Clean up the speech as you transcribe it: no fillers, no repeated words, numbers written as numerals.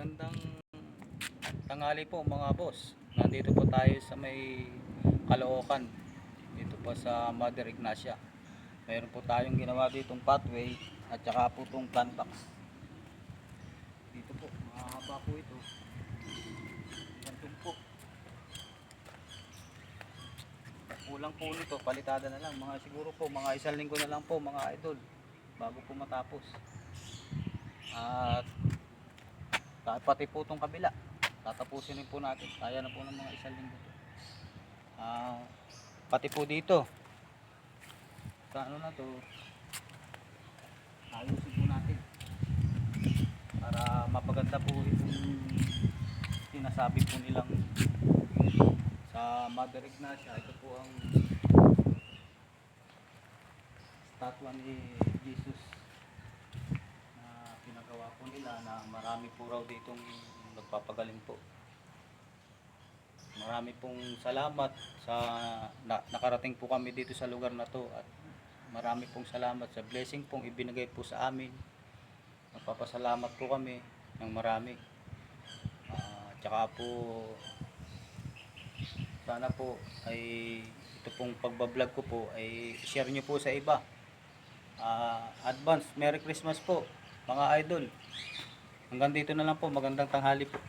Magandang tanghali po mga boss. Nandito po tayo sa may Caloocan. Dito po sa Mother Ignacia. Mayroon po tayong ginawa ditong pathway at saka po itong plant box. Dito po, mahaba po ito. Ganito po. Kulang po nito, palitada na lang. Siguro po, mga isang linggo na lang po mga idol. Bago po matapos. At pati po itong kabila. Tatapusin rin po natin. Kaya na po ng mga isang linggo. Pati po dito. Sa ano na to, ayusin po natin. Para mapaganda po itong sinasabi po nilang sa Mother Ignacia. Ito po ang statwa ni Jesus na pinagawa po nila, na marami po raw ditong nagpapagaling po. Marami pong salamat sa nakarating po kami dito sa lugar na to, at marami pong salamat sa blessing pong ibinigay po sa amin. Nagpapasalamat po kami ng marami. Tsaka po sana po ay ito pong pagbablog ko po ay share nyo po sa iba. Advance Merry Christmas po mga idol. Hanggang dito na lang po. Magandang tanghali po.